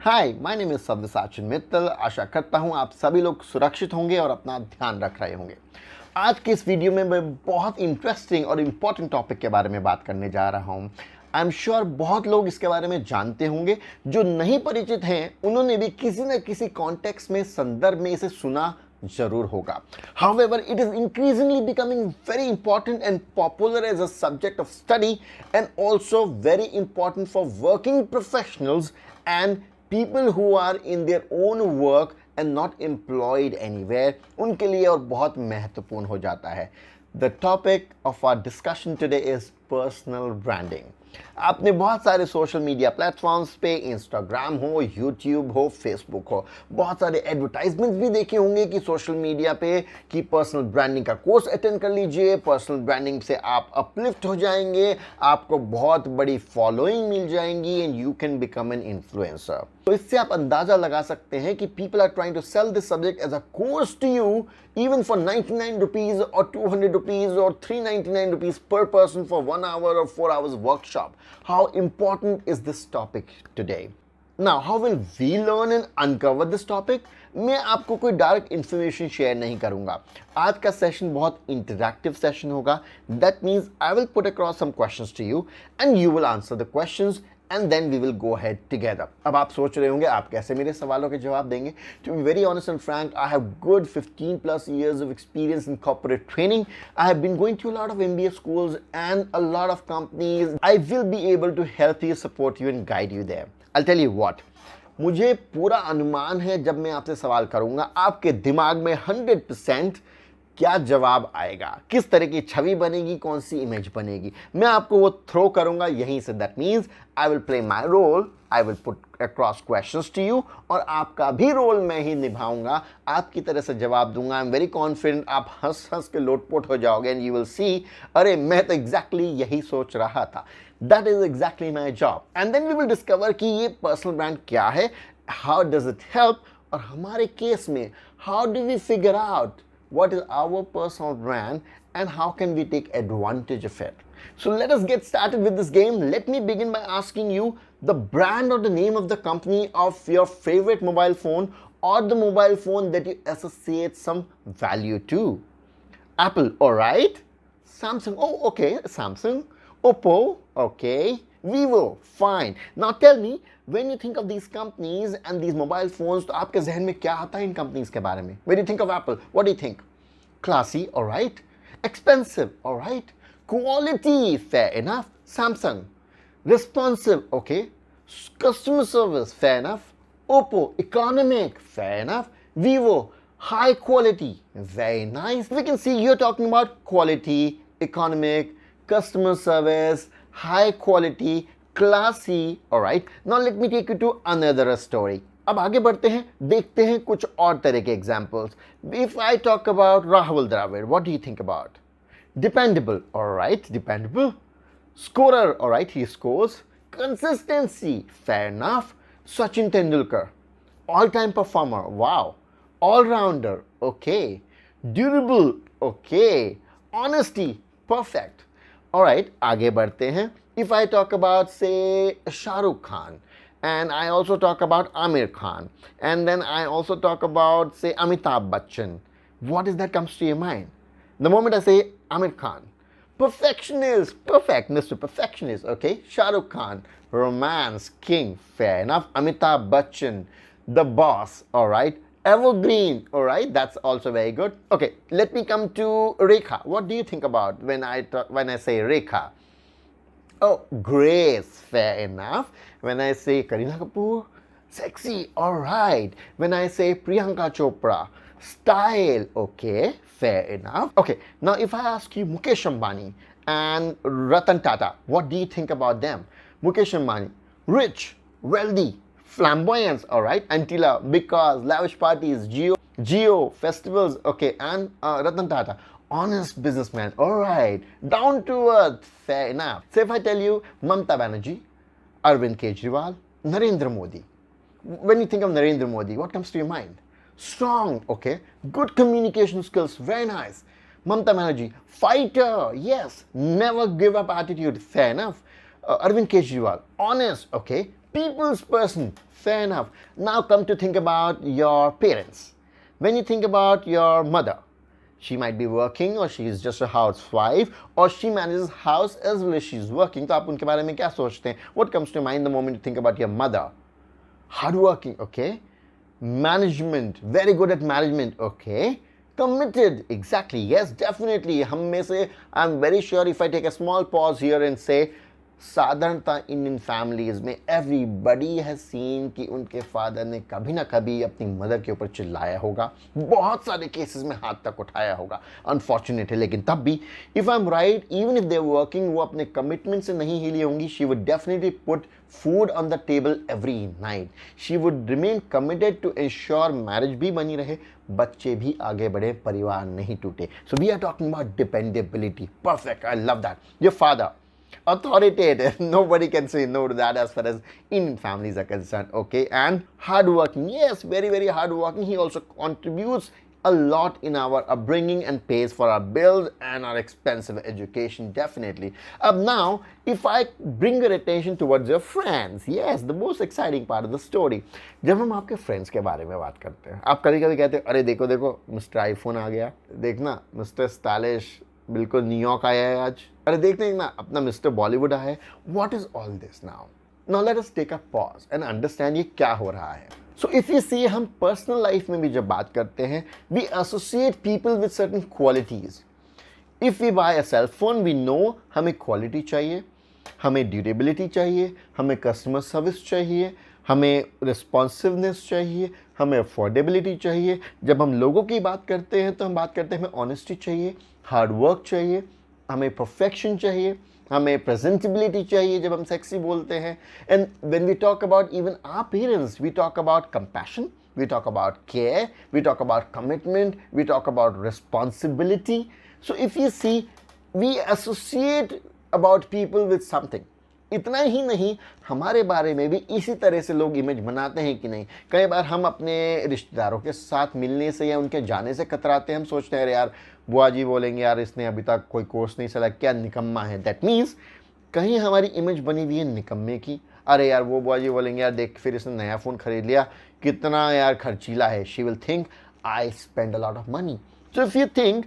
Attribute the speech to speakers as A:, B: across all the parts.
A: Hi, my name is सव्यसाची मित्तल। आशा करता हूँ आप सभी लोग सुरक्षित होंगे और अपना ध्यान रख रहे होंगे। आज के इस वीडियो में मैं बहुत इंटरेस्टिंग और इम्पोर्टेंट टॉपिक के बारे में बात करने जा रहा हूँ। आई एम श्योर बहुत लोग इसके बारे में जानते होंगे। जो नहीं परिचित हैं उन्होंने भी किसी न किसी कॉन्टेक्स्ट में, संदर्भ में इसे सुना जरूर होगा। However, it is increasingly becoming very important and popular as a subject of study and also very important for working professionals and people who are in their own work and not employed anywhere. उनके लिए और बहुत महत्वपूर्ण हो जाता है। The topic of our discussion today is personal branding. आपने बहुत सारे सोशल मीडिया प्लेटफॉर्म्स पे, इंस्टाग्राम हो, यूट्यूब हो, फेसबुक हो, बहुत सारे एडवर्टाइजमेंट्स भी देखे होंगे कि सोशल मीडिया पे कि पर्सनल ब्रांडिंग का कोर्स अटेंड कर लीजिए, पर्सनल ब्रांडिंग से आप अपलिफ्ट हो जाएंगे, आपको बहुत बड़ी फॉलोइंग मिल जाएंगी and you can become an influencer. तो इससे आप अंदाजा लगा सकते हैं कि people are trying to sell this subject as a course to you even for 99 rupees or 200 rupees or 399 rupees per person for 1 hour or 4 hours workshop. How important is this topic today? Now, how will we learn and uncover this topic? मैं आपको कोई direct information share नहीं करूंगा। आज का session बहुत interactive session होगा। That means I will put across some questions to you and you will answer the questions and then we will go ahead together. अब आप सोच रहे होंगे आप कैसे मेरे सवालों के जवाब देंगे? To be very honest and frank, I have good 15 plus years of experience in corporate training. I have been going to a lot of MBA schools and a lot of companies. I will be able to help you, support you and guide you there. I'll tell you what. मुझे पूरा अनुमान है जब मैं आपसे सवाल करूंगा आपके दिमाग में 100% क्या जवाब आएगा, किस तरह की छवि बनेगी, कौन सी इमेज बनेगी, मैं आपको वो थ्रो करूंगा यहीं से। That means I will play my role, I will put across questions to you और आपका भी रोल मैं ही निभाऊंगा, आपकी तरह से जवाब दूंगा। आई एम वेरी कॉन्फिडेंट आप हंस हंस के लोटपोट हो जाओगे एंड यू विल सी अरे मैं तो एग्जैक्टली यही सोच रहा था। That is exactly my job. And then we will discover कि ये पर्सनल ब्रांड क्या है, हाउ डज इट हेल्प, और हमारे केस में how do we figure out what is our personal brand and how can we take advantage of it. So let us get started with this game. Let me begin by asking you the brand or the name of the company of your favorite mobile phone or the mobile phone that you associate some value to. Apple, all right. Samsung, oh okay, Samsung. Oppo, okay. Vivo, fine. Now tell me, when you think of these companies and these mobile phones, तो आपके जहन में क्या आता है इन companies के बारे में? When you think of Apple, what do you think? Classy, all right. Expensive, all right. Quality, fair enough. Samsung, responsive, okay. Customer service, fair enough. Oppo, economic, fair enough. Vivo, high quality, very nice. We can see you're talking about quality, economic, customer service, high quality, classy, all right. Now let me take you to another story. अब आगे बढ़ते हैं, देखते हैं कुछ और तरह के examples. If I talk about Rahul Dravid, what do you think about? Dependable, all right, dependable. Scorer, all right, he scores. Consistency, fair enough. Sachin Tendulkar, all-time performer, wow. All-rounder, okay. Durable, okay. Honesty, perfect. All right, आगे बढ़ते हैं. If I talk about, say, Shah Rukh Khan, and I also talk about Amir Khan, and then I also talk about, say, Amitabh Bachchan, what is that comes to your mind? The moment I say Amir Khan, perfectionist, perfect, Mr. Perfectionist, okay? Shah Rukh Khan, romance, king, fair enough. Amitabh Bachchan, the boss, all right? Evergreen, all right, that's also very good. Okay, let me come to Rekha. What do you think about when I say Rekha? Oh, grace, fair enough. When I say Kareena Kapoor, sexy, all right. When I say Priyanka Chopra, style, okay, fair enough. Okay, now if I ask you Mukesh Ambani and Ratan Tata, what do you think about them? Mukesh Ambani, rich, wealthy, flamboyance, all right. Antila, because lavish parties, Geo, festivals, okay, and Ratan Tata, honest businessman, all right, down to earth, fair enough. So if I tell you Mamta Banerjee, Arvind Kejriwal, Narendra Modi, when you think of Narendra Modi, what comes to your mind? Strong, okay, good communication skills, very nice. Mamta Banerjee, fighter, yes, never give up attitude, fair enough. Arvind Kejriwal, honest, okay, people's person, Fair enough. Now come to think about your parents. When you think about your mother, she might be working or she is just a housewife or she manages house as well as she's working. तो आप उनके बारे में क्या सोचते हैं? What comes to mind the moment you think about your mother? Hardworking, okay. Management, very good at management, okay. Committed, exactly, yes, definitely. हम में से, I'm very sure if I take a small pause here and say, साधारणतः Indian families में everybody has seen कि उनके father ने कभी ना कभी अपनी मदर के ऊपर चिल्लाया होगा, बहुत सारे केसेस में हाथ तक उठाया होगा अनफॉर्चुनेटली। लेकिन तब भी if I am right, even if they are working, वो अपने कमिटमेंट से नहीं हिली होंगी। She would definitely put food on the table every night. She would remain committed to ensure marriage भी बनी रहे, बच्चे भी आगे बढ़े, परिवार नहीं टूटे। So we are talking about dependability. Perfect, I love that. Your father, authoritative, nobody can say no to that as far as Indian families are concerned, okay. And hardworking, yes, very very hardworking. He also contributes a lot in our upbringing and pays for our bills and our expensive education, definitely. Now if I bring your attention towards your friends, yes, the most exciting part of the story. जब हम आपके friends के बारे में बात करते हैं, आप कभी कभी कहते हैं अरे देखो देखो मिस्टर आईफोन आ गया, देखना मिस्टर स्टाइलिश बिल्कुल न्यूयॉर्क आया है आज, अरे देखते ना अपना मिस्टर बॉलीवुड आया है। What is all this now? Now let us take a pause and understand ये क्या हो रहा है। सो इफ यू सी, हम पर्सनल लाइफ में भी जब बात करते हैं, we associate people with certain qualities. If we buy a cell phone, we know हमें क्वालिटी चाहिए, हमें ड्यूरेबिलिटी चाहिए, हमें कस्टमर सर्विस चाहिए, हमें रिस्पॉन्सिवनेस चाहिए, हमें अफोर्डेबिलिटी चाहिए। जब हम लोगों की बात करते हैं तो हम बात करते हैं हमें ऑनेस्टी चाहिए, हार्ड वर्क चाहिए, हमें परफेक्शन चाहिए, हमें प्रेजेंटेबिलिटी चाहिए जब हम सेक्सी बोलते हैं। And when we talk about even our parents, we talk about compassion, we talk about care, we talk about commitment, we talk about responsibility. So if you see, we associate about people with something. इतना ही नहीं, हमारे बारे में भी इसी तरह से लोग इमेज बनाते हैं कि नहीं। कई बार हम अपने रिश्तेदारों के साथ मिलने से या उनके जाने से कतराते हैं। हम सोचते हैं अरे यार बुआ जी बोलेंगे यार इसने अभी तक कोई कोर्स नहीं चला, क्या निकम्मा है। दैट मीन्स कहीं हमारी इमेज बनी हुई है निकम्मे की। अरे यार वो बुआ जी बोलेंगे यार देख फिर इसने नया फ़ोन खरीद लिया, कितना यार खर्चीला है। She will think I spend a lot of money. So if you think,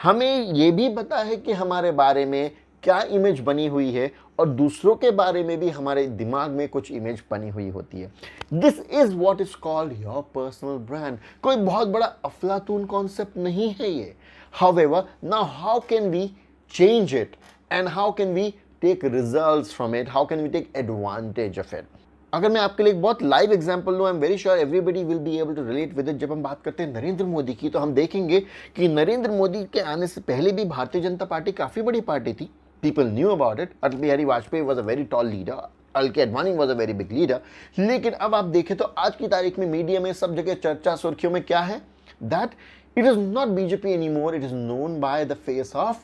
A: हमें ये भी पता है कि हमारे बारे में क्या इमेज बनी हुई है और दूसरों के बारे में भी हमारे दिमाग में कुछ इमेज बनी हुई होती है। This is what is called your personal brand. कोई बहुत बड़ा अफलातून कॉन्सेप्ट नहीं है ये। However, now how can we change it and how can we take results from it? How can we take advantage of it? अगर मैं आपके लिए एक बहुत लाइव एग्जांपल लूँ, I am very sure everybody will be able to relate with it. जब हम बात करते हैं नरेंद्र मोदी की, तो हम देखेंगे कि नरेंद्र मोदी के आने से पहले भी भारतीय जनता पार्टी काफ़ी बड़ी पार्टी थी। People knew about it. Atal Bihari Vajpayee was a very tall leader, L K Advani was a very big leader. लेकिन अब आप देखें तो आज की तारीख में मीडिया में सब जगह चर्चा सुर्खियों में क्या है? That it is not BJP anymore, it is known by the face of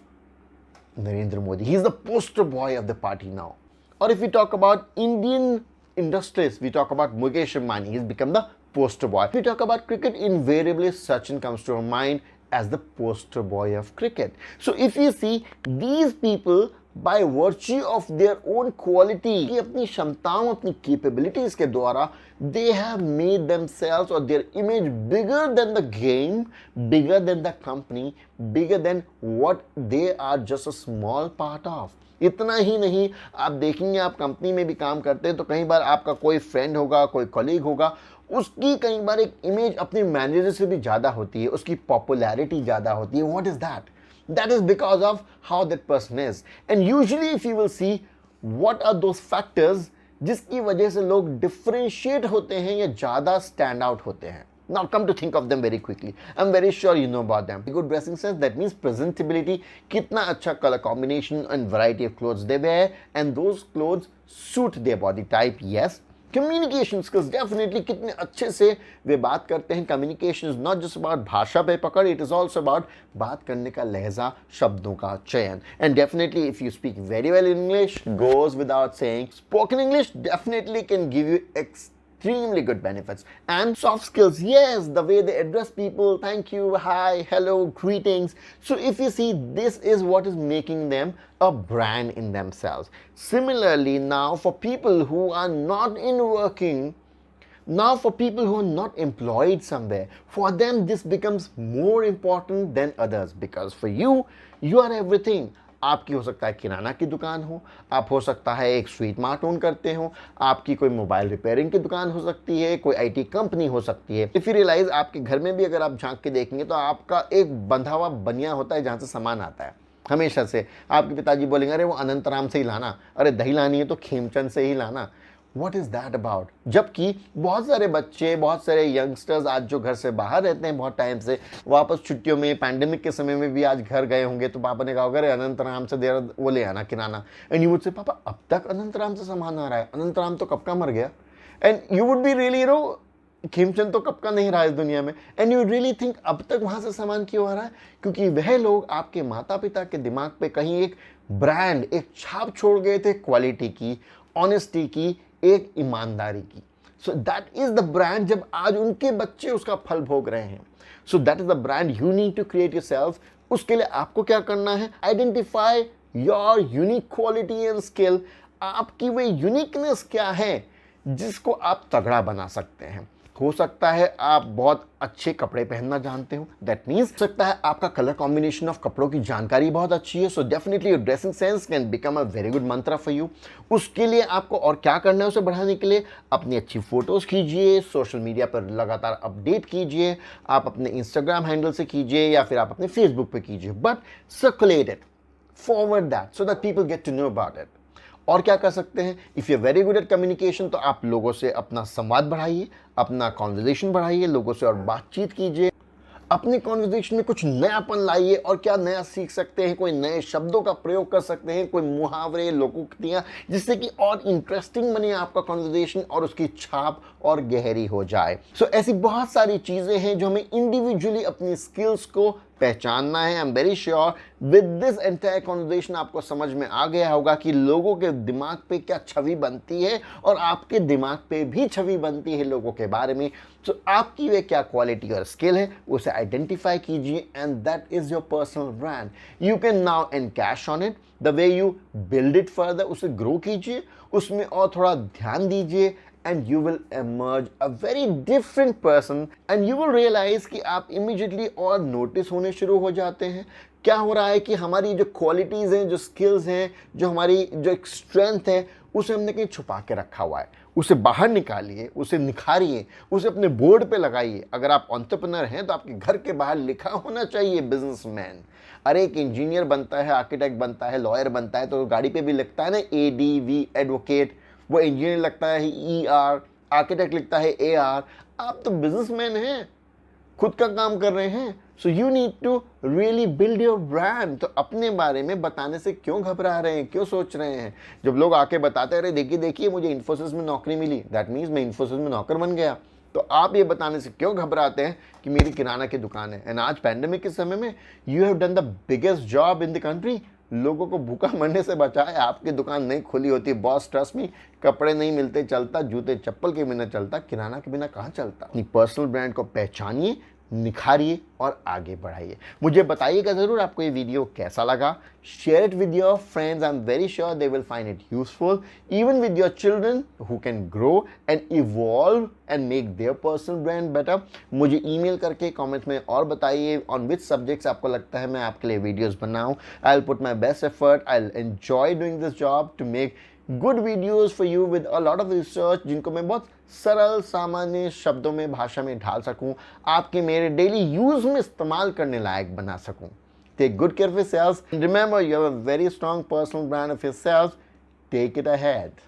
A: Narendra Modi. He is the poster boy of the party now. Or if we talk about Indian industries, we talk about Mukesh Ambani, he's become the poster boy. If we talk about cricket, invariably Sachin comes to our mind as the poster boy of cricket. So if you see, these people by virtue of their own quality, कि अपनी क्षमताओं, अपनी capabilities के द्वारा, they have made themselves or their image bigger than the game, bigger than the company, bigger than what they are just a small part of. इतना ही नहीं, आप देखेंगे आप कंपनी में भी काम करते हैं तो कई बार आपका कोई फ्रेंड होगा, कोई कलीग होगा, उसकी कई बार एक इमेज अपने मैनेजर से भी ज़्यादा होती है, उसकी पॉपुलैरिटी ज़्यादा होती है। What is that? That is because of how that person is. And usually if you will see, what are those factors जिसकी वजह से लोग differentiate होते हैं या ज़्यादा stand out होते हैं? Now come to think of them very quickly. I'm very sure you know about them. Good dressing sense, that means presentability, कितना अच्छा color combination and variety of clothes they wear, and those clothes suit their body type. Yes. Communication skills, definitely कितने अच्छे से वे बात करते हैं। Communication is not just about भाषा पे पकड़, it is also about बात करने का लहजा, शब्दों का चयन। And definitely if you speak very well English, goes without saying, spoken English definitely can give you extremely good benefits. And soft skills, yes, the way they address people, thank you, hi, hello, greetings. So if you see, this is what is making them a brand in themselves. Similarly, now for people who are not in working, Now, for people who are not employed somewhere, for them this becomes more important than others because for you, you are everything. आपकी हो सकता है किराना की दुकान हो, आप हो सकता है एक स्वीट मार्ट ओन करते हो, आपकी कोई मोबाइल रिपेयरिंग की दुकान हो सकती है, कोई आईटी कंपनी हो सकती है। इफ यू रियलाइज आपके घर में भी अगर आप झांक के देखेंगे तो आपका एक बंधा हुआ बनिया होता है जहाँ से सामान आता है। हमेशा से आपके पिताजी बोलेंगे अरे वो अनंतराम से ही लाना, अरे दही लानी है तो खेमचंद से ही लाना। What is that about? जबकि बहुत सारे बच्चे, बहुत सारे यंगस्टर्स आज जो घर से बाहर रहते हैं बहुत टाइम से, वापस छुट्टियों में, पैंडेमिक के समय में भी आज घर गए होंगे तो पापा ने कहा होगा अरे अनंतराम से देर वो ले आना किराना। एंड यू वुड से पापा अब तक अनंतराम से सामान आ रहा है, अनंतराम तो कब का मर गया। And you would be really Khemchand तो कब का नहीं रहा इस दुनिया में। एंड यू रियली थिंक अब तक वहां से सामान क्यों आ रहा है? क्योंकि वह लोग आपके माता पिता के दिमाग पे कहीं एक ब्रांड, एक छाप छोड़ गए थे क्वालिटी की, ऑनेस्टी की, एक ईमानदारी की। So that is the brand जब आज उनके बच्चे उसका फल भोग रहे हैं। So that is the brand you need to create yourself. उसके लिए आपको क्या करना है? Identify your unique quality and skill. आपकी वो यूनिकनेस क्या है जिसको आप तगड़ा बना सकते हैं। हो सकता है आप बहुत अच्छे कपड़े पहनना जानते हो, दैट मीन्स सकता है आपका कलर कॉम्बिनेशन ऑफ कपड़ों की जानकारी बहुत अच्छी है। So definitely your dressing sense can become a very good Mantra for you. उसके लिए आपको और क्या करना है उसे बढ़ाने के लिए? अपनी अच्छी फोटोज कीजिए, सोशल मीडिया पर लगातार अपडेट कीजिए, आप अपने इंस्टाग्राम हैंडल से कीजिए या फिर आप अपने फेसबुक पे कीजिए, but circulate it, forward that so that people get to know about it. और क्या कर सकते हैं? If you are very good at communication तो आप लोगों से अपना संवाद बढ़ाइए, अपना कॉन्वर्जेशन बढ़ाइए, लोगों से और बातचीत कीजिए, अपने कॉन्वर्जेशन में कुछ नयापन लाइए। और क्या नया सीख सकते हैं? कोई नए शब्दों का प्रयोग कर सकते हैं, कोई मुहावरे, लोकोक्तियाँ, जिससे कि और इंटरेस्टिंग बने आपका कॉन्वर्जेशन और उसकी छाप और गहरी हो जाए। सो ऐसी बहुत सारी चीज़ें हैं जो हमें इंडिविजुअली अपनी स्किल्स को पहचानना है। आई am very sure with this entire conversation आपको समझ में आ गया होगा कि लोगों के दिमाग पे क्या छवि बनती है और आपके दिमाग पे भी छवि बनती है लोगों के बारे में। तो आपकी वे क्या क्वालिटी और स्किल है उसे आइडेंटिफाई कीजिए and that is your personal brand. You can now encash on it the way you build it further. उसे ग्रो कीजिए, उसमें और थोड़ा ध्यान दीजिए and you will emerge a very different person and you will realize कि आप immediately और notice होने शुरू हो जाते हैं। क्या हो रहा है कि हमारी जो क्वालिटीज़ हैं, जो स्किल्स हैं, जो हमारी जो एक स्ट्रेंथ है, उसे हमने कहीं छुपा के रखा हुआ है। उसे बाहर निकालिए, उसे निखारिए, उसे अपने बोर्ड पे लगाइए। अगर आप एंटरप्रेन्योर हैं तो आपके घर के बाहर लिखा होना चाहिए बिजनेसमैन। अरे एक इंजीनियर बनता है, आर्किटेक्ट बनता है, लॉयर बनता है तो गाड़ी पे भी लिखता है ना ADV एडवोकेट। वो इंजीनियर लगता है ER, आर्किटेक्ट लिखता है AR। आप तो बिजनेसमैन हैं, खुद का काम कर रहे हैं। So you need to really build your brand. तो अपने बारे में बताने से क्यों घबरा रहे हैं, क्यों सोच रहे हैं? जब लोग आके बताते हैं अरे देखिए देखिए मुझे इन्फोसिस में नौकरी मिली, दैट मीन्स मैं इन्फोसिस में नौकर बन गया। तो आप ये बताने से क्यों घबराते हैं कि मेरी किराना की दुकान है? एंड आज पैंडेमिक के समय में you have done the biggest job in the country. लोगों को भूखा मरने से बचाए। आपकी दुकान नहीं खुली होती बॉस, ट्रस्ट मी, कपड़े नहीं मिलते चलता, जूते चप्पल के बिना चलता, किराना के बिना कहाँ चलता। अपनी पर्सनल ब्रांड को पहचानिए, निखारिए और आगे बढ़ाइए। मुझे बताइएगा ज़रूर आपको ये वीडियो कैसा लगा। Share it with your friends, I am very sure they will find it useful, even with your children who can grow and evolve and make their personal brand better. मुझे ईमेल करके comments में और बताइए on which subjects आपको लगता है मैं आपके लिए वीडियोज़ बनाऊँ। I will put my best effort, I will enjoy doing this job to make good videos for you with a lot of research, जिनको मैं बहुत सरल सामान्य शब्दों में, भाषा में ढाल सकूं, आपके मेरे डेली यूज में इस्तेमाल करने लायक बना सकूं। Take good care of yourself and remember you have a very strong personal brand of yourself. Take it ahead.